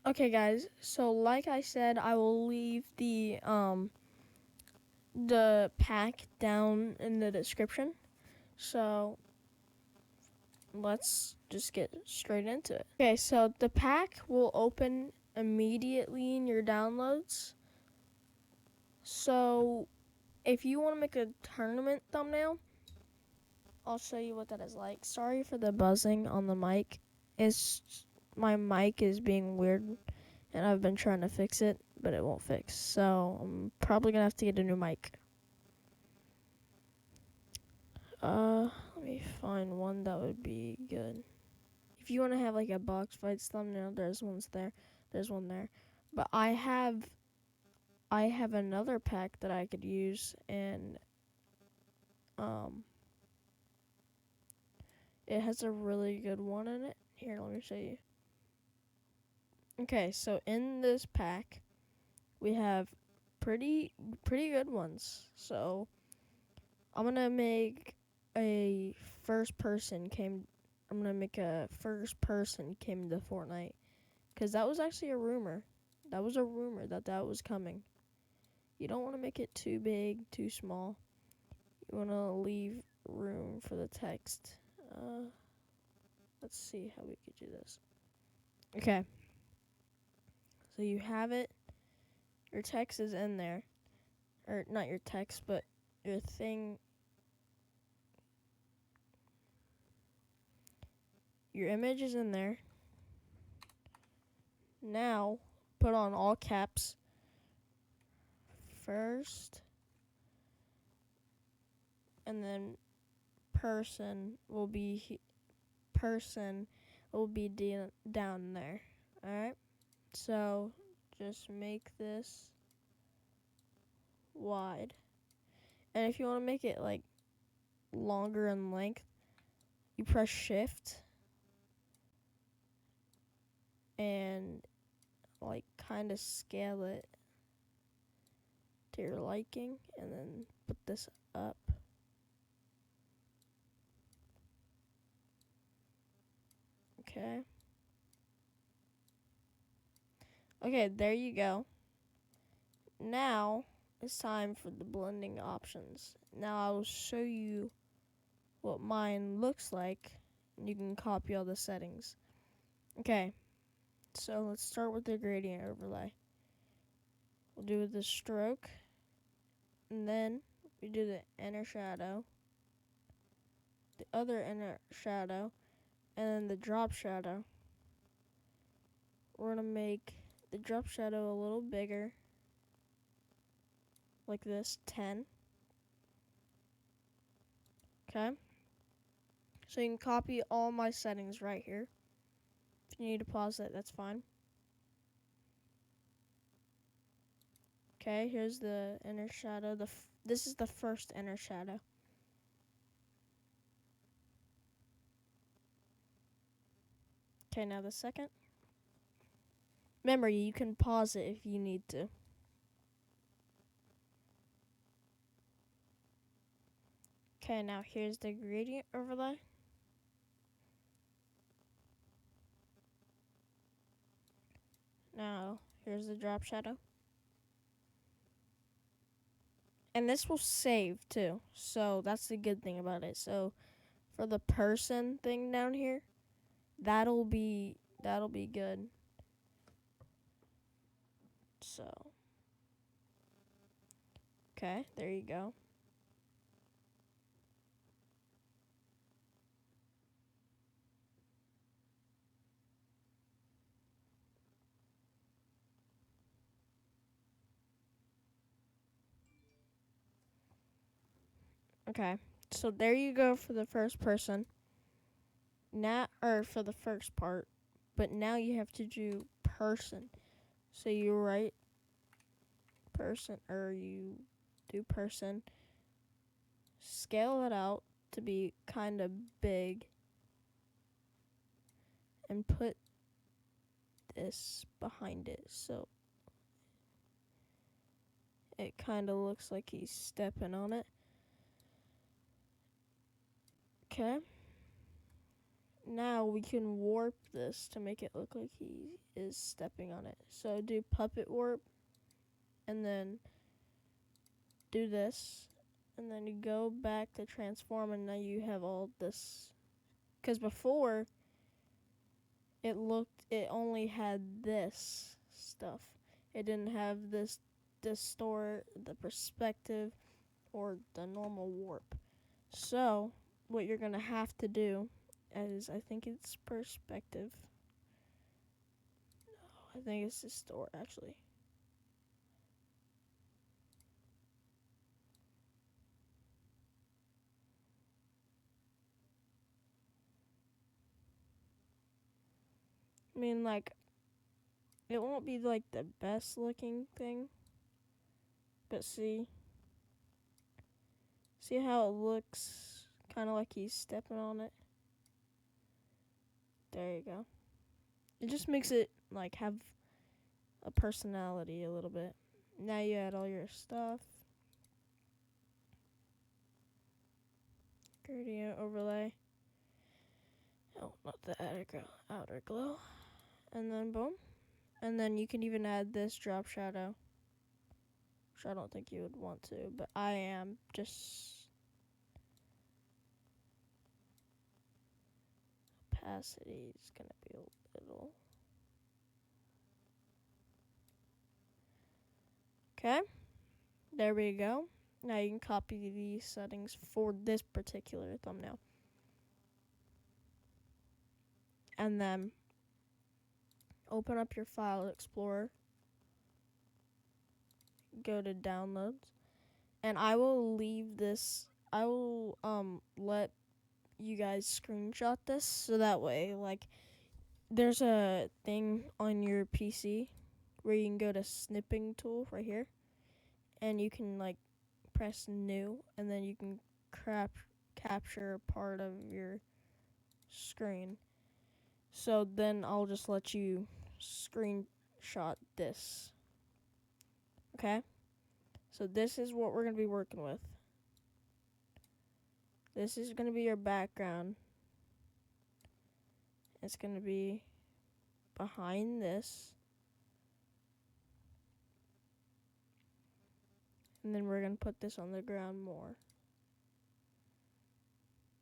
Okay, guys. So, like I said, I will leave the pack down in the description. So, let's just get straight into it. Okay, so the pack will open immediately in your downloads. So, if you want to make a tournament thumbnail, I'll show you what that is like. Sorry for the buzzing on the mic. My mic is being weird, and I've been trying to fix it, but it won't fix. So I'm probably gonna have to get a new mic. Let me find one that would be good. If you want to have like a box fights thumbnail, there's one there. But I have another pack that I could use, and it has a really good one in it. Here, let me show you. Okay, so in this pack, we have pretty good ones. So I'm gonna make a first person came to Fortnite, because that was actually a rumor. That was a rumor that was coming. You don't want to make it too big, too small. You want to leave room for the text. Let's see how we could do this. Okay. So you have it. Your text is in there. Or not your text, but your thing. Your image is in there. Now, put on all caps. First. And then person will be down there. Alright? So, just make this wide. And if you want to make it like longer in length, you press shift and like kind of scale it to your liking, and then put this up. Okay. Okay, there you go. Now it's time for the blending options. Now I will show you what mine looks like, and you can copy all the settings. Okay, so let's start with the gradient overlay. We'll do the stroke, and then we do the inner shadow, the other inner shadow, and then the drop shadow. We're going to make the drop shadow a little bigger, like this, 10. Okay. So you can copy all my settings right here. If you need to pause it, that's fine. Okay, here's the inner shadow. This is the first inner shadow. Okay, now the second. Remember, you can pause it if you need to. Okay, now here's the gradient overlay. Now, here's the drop shadow. And this will save too, so that's the good thing about it. So for the person thing down here, that'll be good. So, okay, there you go. Okay, so there you go for the first person. Now, or for the first part, but now you have to do person. So you write person, or you do person, scale it out to be kind of big, and put this behind it so it kind of looks like he's stepping on it. Okay. now we can warp this to make it look like he is stepping on it. So do puppet warp, and then do this, and then you go back to transform, and now you have all this. Because before, it only had this stuff. It didn't have this distort, the perspective, or the normal warp. So what you're gonna have to do is, I think it's perspective. No, I think it's distort actually. I mean, like, it won't be like the best looking thing, but see how it looks, kind of like he's stepping on it. There you go. It just makes it like have a personality a little bit. Now you add all your stuff. Gradient overlay. Oh, not the outer glow. And then boom. And then you can even add this drop shadow. Which I don't think you would want to, but I am. Just opacity is gonna be a little. Okay. There we go. Now you can copy these settings for this particular thumbnail. And then open up your file explorer. Go to downloads. And I will leave this. I will let you guys screenshot this so that way, like, there's a thing on your PC where you can go to snipping tool right here, and you can like press new, and then you can capture part of your screen. So then I'll just let you screenshot this. Okay? So this is what we're going to be working with. This is going to be your background. It's going to be behind this. And then we're going to put this on the ground more.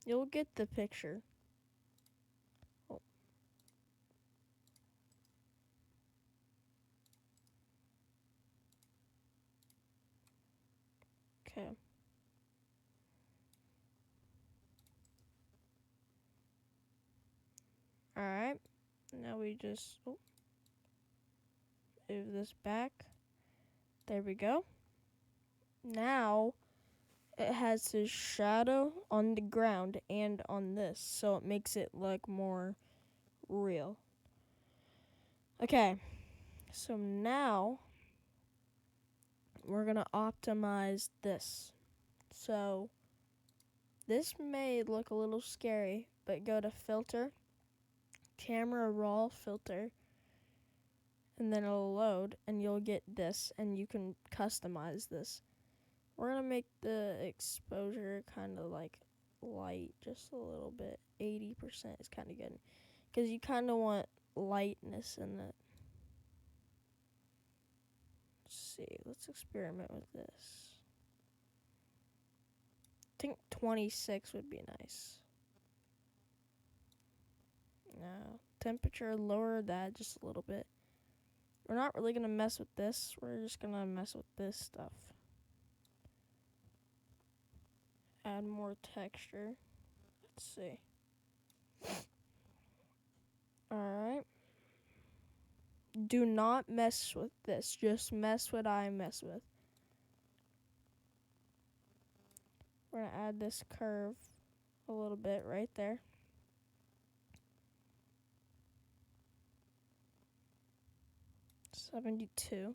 You'll get the picture. Oh. Okay. Alright. Now we just move this back. There we go. Now it has his shadow on the ground and on this, so it makes it look more real. Okay, so now we're gonna optimize this. So this may look a little scary, but go to filter, camera raw filter, and then it'll load, and you'll get this, and you can customize this. We're gonna make the exposure kind of like light, just a little bit. 80% is kind of good, because you kind of want lightness in it. Let's see, let's experiment with this. I think 26 would be nice. No, temperature, lower that just a little bit. We're not really gonna mess with this. We're just gonna mess with this stuff. Add more texture. Let's see. Alright. Do not mess with this. Just mess what I mess with. We're going to add this curve a little bit right there. $72.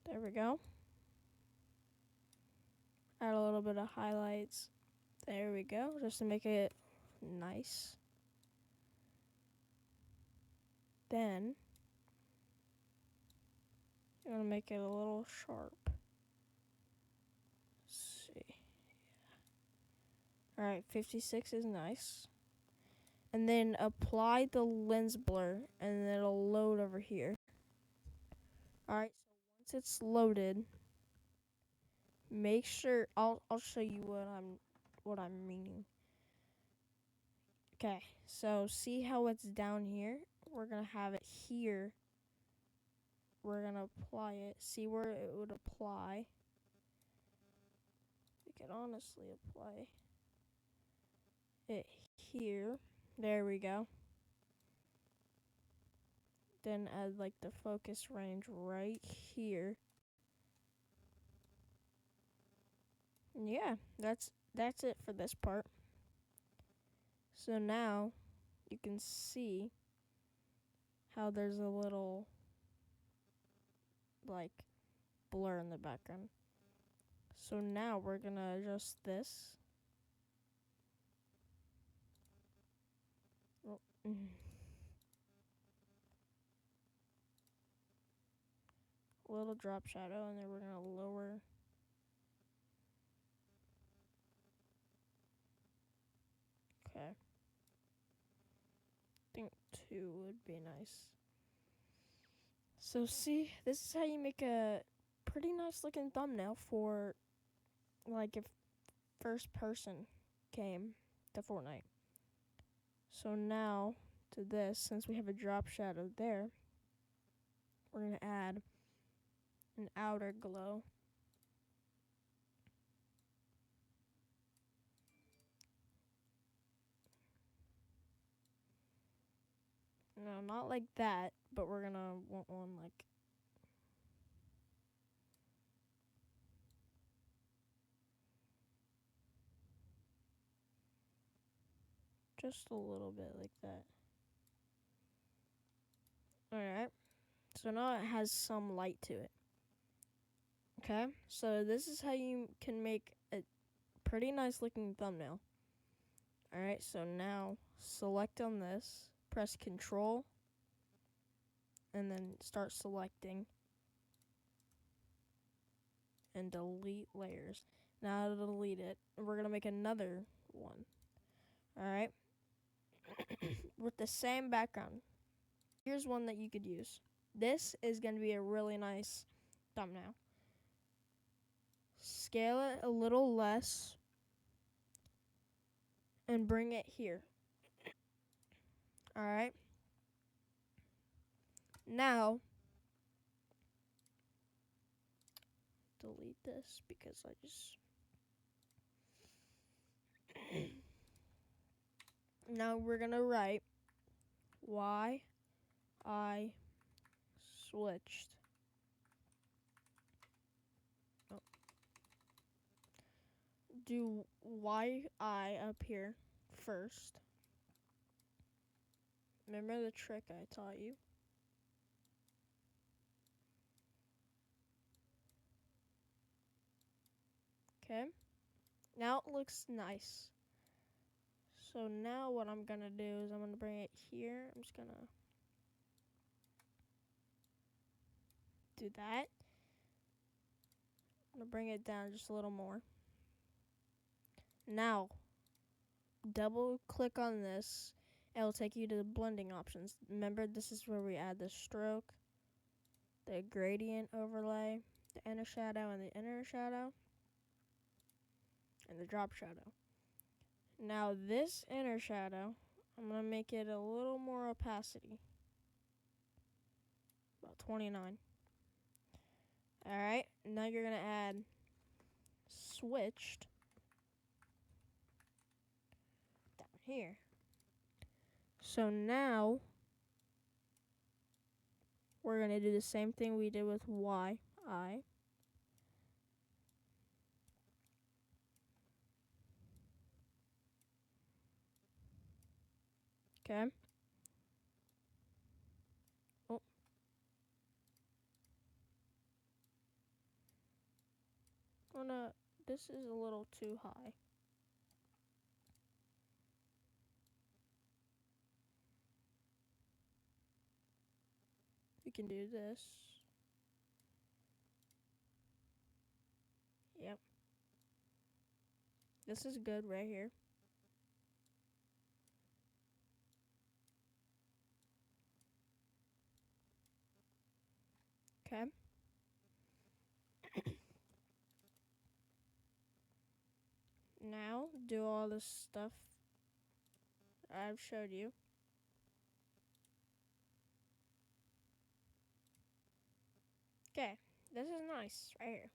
There we go. Add a little bit of highlights. There we go. Just to make it nice. Then you're going to make it a little sharp. Let's see. Alright, 56 is nice. and then apply the lens blur, and it'll load over here. Alright, so once it's loaded, make sure I'll show you what I'm meaning. Okay, so see how it's down here? We're gonna have it here. We're gonna apply it. See where it would apply. We could honestly apply it here. There we go. Then add like the focus range right here. And yeah, that's it for this part. So now you can see how there's a little like blur in the background. So now we're gonna adjust this. Oh, little drop shadow, and then we're gonna lower. Okay. I think 2 would be nice. So see, this is how you make a pretty nice looking thumbnail for like if first person came to Fortnite. So now to this, since we have a drop shadow there, we're gonna add an outer glow. No, not like that, but we're gonna want one like just a little bit like that. Alright, so now it has some light to it. Okay, so this is how you can make a pretty nice looking thumbnail. Alright, so now select on this, press Control, and then start selecting and delete layers. Now to delete it, we're gonna make another one. Alright, with the same background. Here's one that you could use. This is gonna be a really nice thumbnail. Scale it a little less and bring it here. Alright. Now, delete this because I just... Now we're gonna write why I switched. Oh. Do why I up here first. Remember the trick I taught you? Okay. Now it looks nice. So now what I'm gonna do is I'm gonna bring it here. I'm just gonna do that. I'm gonna bring it down just a little more. Now, double click on this. It'll take you to the blending options. Remember, this is where we add the stroke, the gradient overlay, the inner shadow and the inner shadow, and the drop shadow. Now this inner shadow, I'm gonna make it a little more opacity. About 29. Alright, now you're gonna add switched down here. So now we're gonna do the same thing we did with Y, I. Okay. Oh. Oh no, this is a little too high. We can do this. Yep. This is good right here. Okay. Now, do all this stuff I've showed you. Okay, this is nice right here.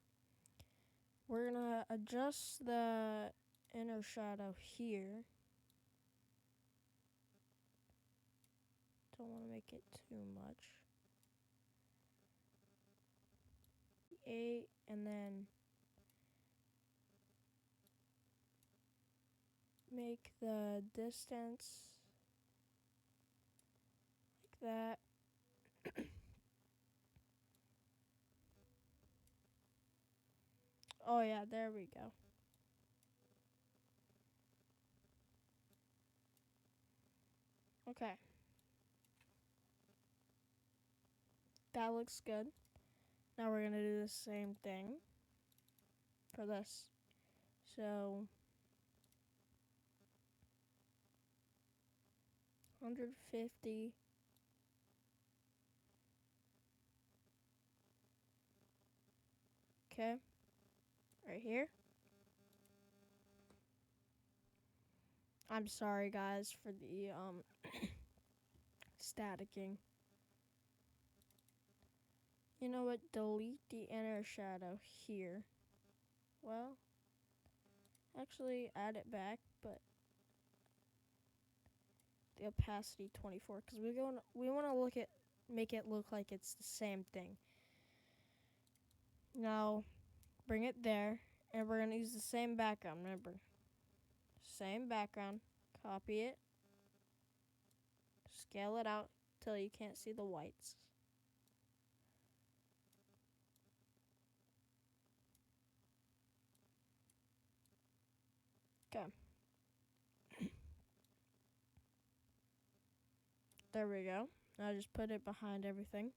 We're gonna adjust the inner shadow here. Don't want to make it too much. 8, and then make the distance like that. Oh yeah, there we go. Okay. That looks good. Now we're gonna do the same thing for this. So 150. Okay. Right here. I'm sorry guys for the staticking. You know what? Delete the inner shadow here. Well, actually add it back, but the opacity 24 because we want to make it look like it's the same thing. Now, bring it there, and we're going to use the same background, remember. Same background, copy it, scale it out till you can't see the whites. Okay. There we go. Now just put it behind everything.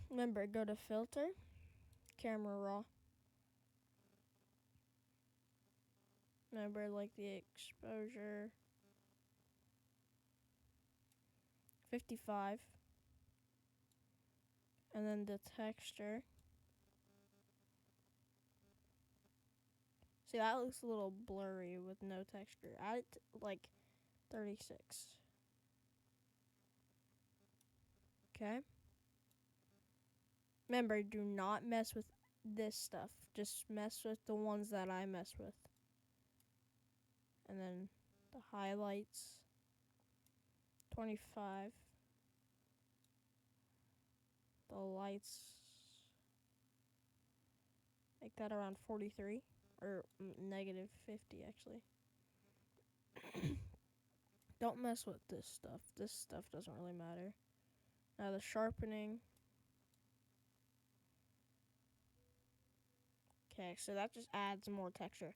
Remember, go to filter, camera raw. Remember, like the exposure 55. And then the texture. See, that looks a little blurry with no texture. Add it to, like 36. Okay. Remember, do not mess with this stuff. Just mess with the ones that I mess with. And then the highlights 25. The lights, make that around 43 or negative 50 actually. Don't mess with this stuff. This stuff doesn't really matter. Now the sharpening. Okay, so that just adds more texture.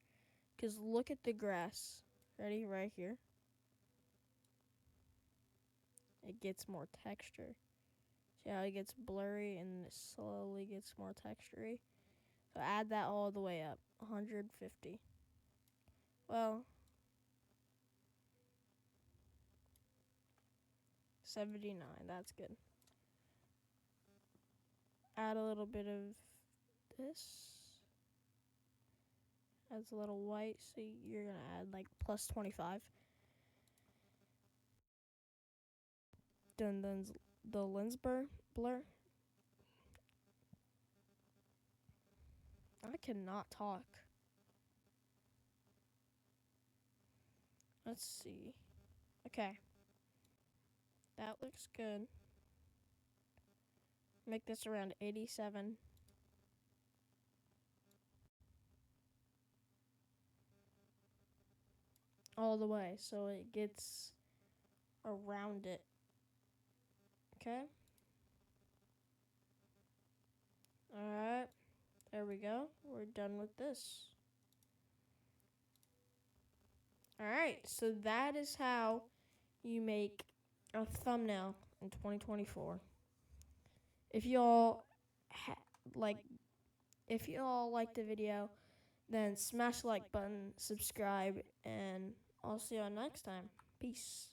Because look at the grass. Ready? Right here. It gets more texture. See how it gets blurry and it slowly gets more textury? So add that all the way up. 150. Well, 79. That's good. Add a little bit of this. Adds a little white, so you're going to add like plus 25. Then the lens blur. I cannot talk. Let's see. Okay. That looks good. Make this around 87. All the way, so it gets around it. Okay. Alright. There we go. We're done with this. Alright, so that is how you make a thumbnail in 2024. If y'all if y'all liked the video, then smash the like button, subscribe, and I'll see y'all next time. Peace.